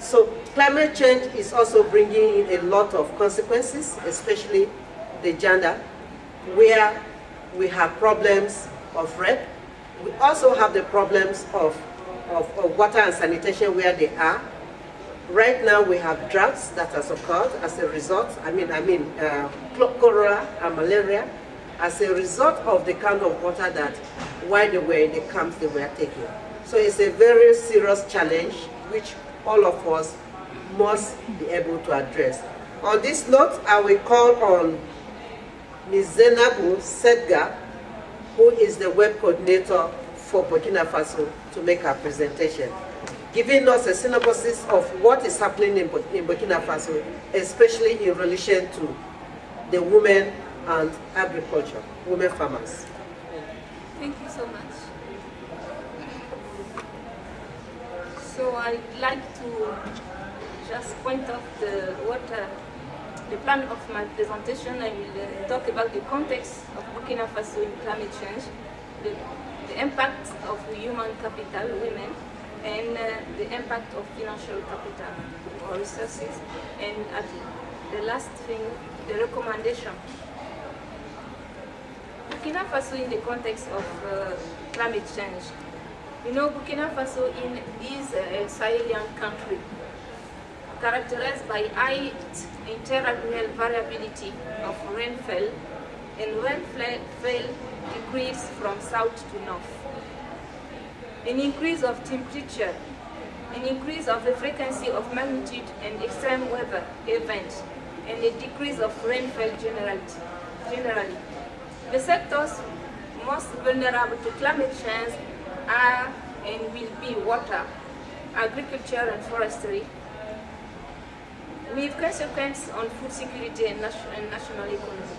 So climate change is also bringing in a lot of consequences, especially the gender, where we have problems of rape. We also have the problems of water and sanitation where they are. Right now we have droughts that has occurred as a result, cholera and malaria, as a result of the kind of water that while they were in the camps they were taking. So it's a very serious challenge which all of us must be able to address. On this note, I will call on Ms. Zenabu Segda, who is the WEP coordinator for Burkina Faso, to make her presentation, giving us a synopsis of what is happening in Burkina Faso, especially in relation to the women and agriculture, women farmers. Thank you so much. So I'd like to just point out the plan of my presentation. I will talk about the context of Burkina Faso in climate change, the impact of human capital, women, and the impact of financial capital or resources, and at the last thing, the recommendation. Burkina Faso in the context of climate change. You know, Burkina Faso is a Sahelian country characterized by high interannual variability of rainfall, and rainfall decrease from south to north. An increase of temperature, an increase of the frequency of magnitude and extreme weather events, and a decrease of rainfall generally. The sectors most vulnerable to climate change are and will be water, agriculture and forestry, with consequences on food security and national economy.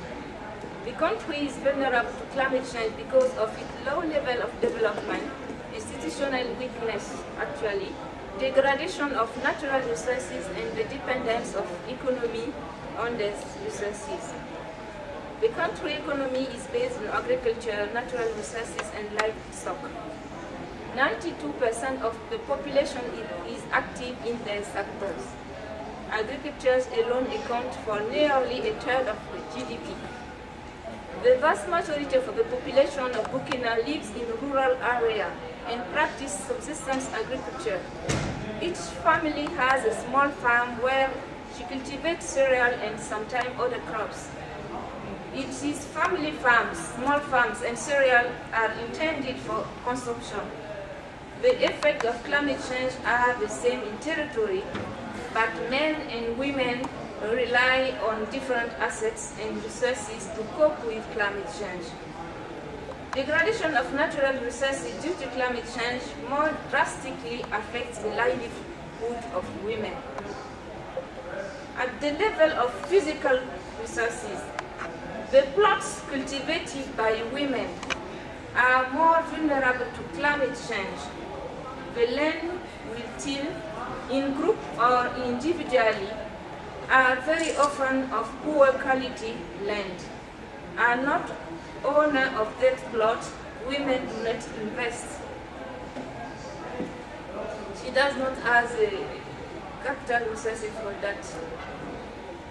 The country is vulnerable to climate change because of its low level of development, institutional weakness actually, degradation of natural resources and the dependence of economy on these resources. The country economy is based on agriculture, natural resources and livestock. 92% of the population is active in these sectors. Agriculture alone accounts for nearly a third of the GDP. The vast majority of the population of Burkina lives in rural area and practice subsistence agriculture. Each family has a small farm where she cultivates cereal and sometimes other crops. It is family farms, small farms and cereal are intended for consumption. The effects of climate change are the same in territory, but men and women rely on different assets and resources to cope with climate change. Degradation of natural resources due to climate change more drastically affects the livelihood of women. At the level of physical resources, the plots cultivated by women are more vulnerable to climate change. The land we till, in group or individually, are very often of poor quality land. Are not owner of that plot, women do not invest. She does not have the capital resources for that.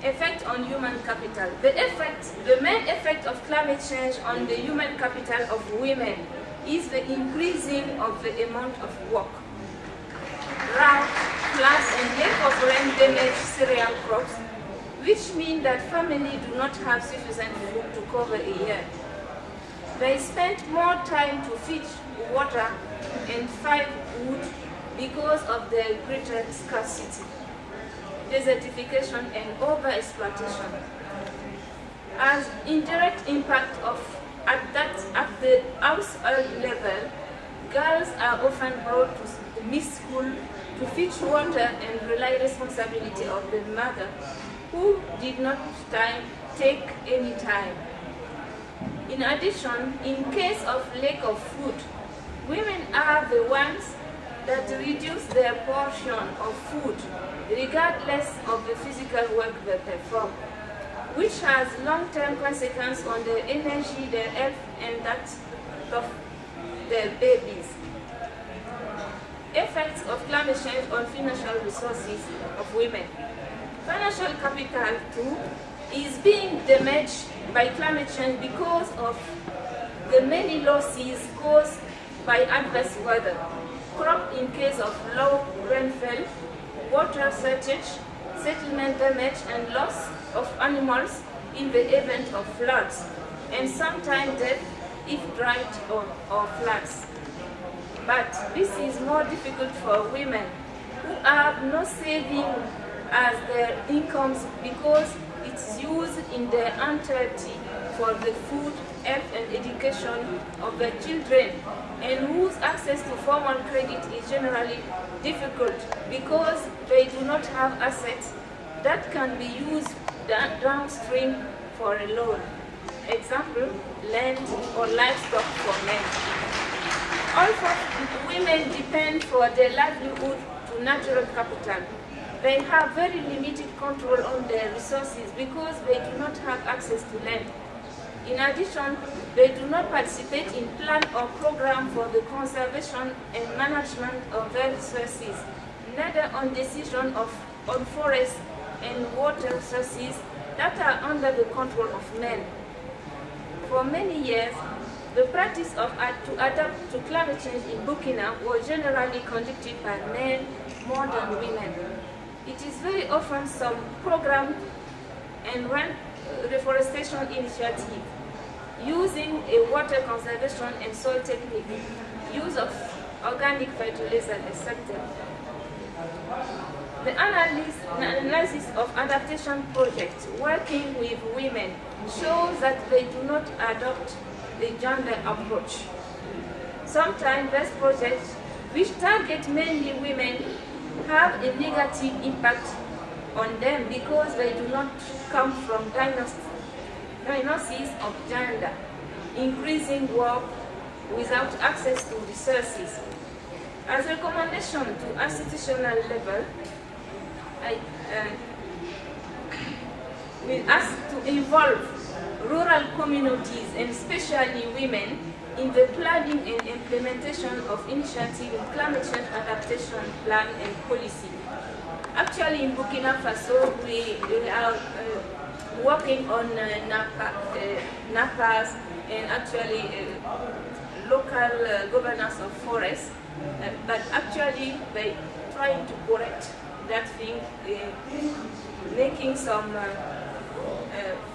Effect on human capital. The main effect of climate change on the human capital of women is the increasing of the amount of work. Drought, floods, and lack of rain damage cereal crops, which mean that families do not have sufficient food to cover a year. They spend more time to fetch water and find wood because of their greater scarcity, desertification, and overexploitation. As indirect impact of at the household level, girls are often brought to miss school to fetch water and rely responsibility of the mother, who did not take any time. In addition, in case of lack of food, women are the ones that reduce their portion of food regardless of the physical work they perform, which has long-term consequences on their energy, their health, and that of their babies. Effects of climate change on financial resources of women. Financial capital, too, is being damaged by climate change because of the many losses caused by adverse weather. Crop in case of low rainfall, water shortage, settlement damage, and loss of animals in the event of floods, and sometimes death if drought or floods. But this is more difficult for women who have no saving as their incomes because it's used in their entirety for the food, health, and education of their children, and whose access to formal credit is generally difficult because they do not have assets that can be used downstream for a loan. Example, land or livestock for men. Also, women depend for their livelihood to natural capital. They have very limited control on their resources because they do not have access to land. In addition, they do not participate in plan or program for the conservation and management of their resources, neither on decision on forest and water resources that are under the control of men. For many years, the practice of to adapt to climate change in Burkina was generally conducted by men more than women. It is very often some program and reforestation initiative, using a water conservation and soil technique, use of organic fertilizer, etc. The analysis of adaptation projects working with women shows that they do not adopt the gender approach. Sometimes these projects, which target mainly women, have a negative impact on them because they do not come from diagnosis of gender, increasing work without access to resources. As a recommendation to institutional level, we ask to involve rural communities and especially women in the planning and implementation of initiatives in climate change adaptation plan and policy. Actually, in Burkina Faso, we are working on NAPAs and actually local governance of forests, but actually they trying to correct that thing, making some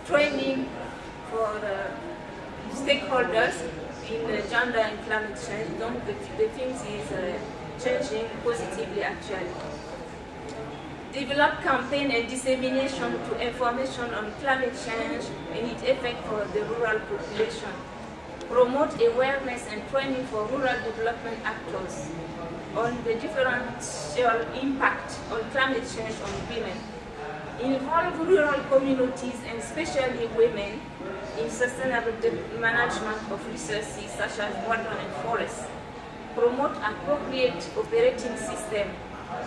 training for stakeholders in gender and climate change. Donc the things is changing positively actually. Develop campaign and dissemination to information on climate change and its effect for the rural population. Promote awareness and training for rural development actors on the differential impact on climate change on women. Involve rural communities and especially women in sustainable management of resources such as water and forests. Promote appropriate operating system,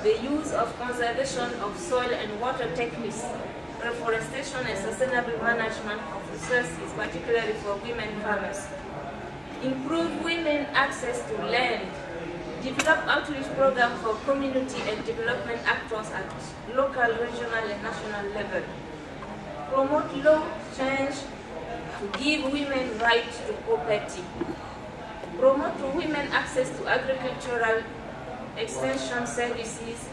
the use of conservation of soil and water techniques, reforestation and sustainable management of resources, particularly for women farmers. Improve women access to land. Develop outreach programs for community and development actors at local, regional, and national level. Promote law change to give women right to property. Promote to women access to agricultural extension services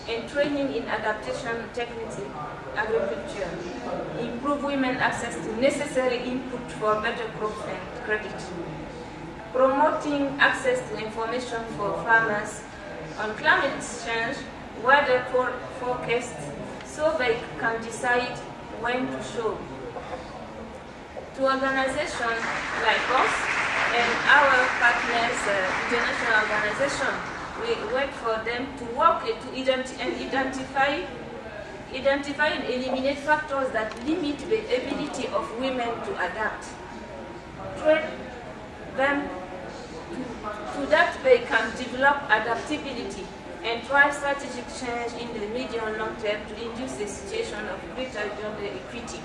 and training in adaptation techniques in agriculture. Improve women access to necessary input for better crops and credit. Promoting access to information for farmers on climate change, weather forecasts, so they can decide when to sow. To organizations like us and our partners, international organizations, we work for them to work to identify and eliminate factors that limit the ability of women to adapt. Train them so that they can develop adaptability and drive strategic change in the medium and long term to induce a situation of greater gender equity.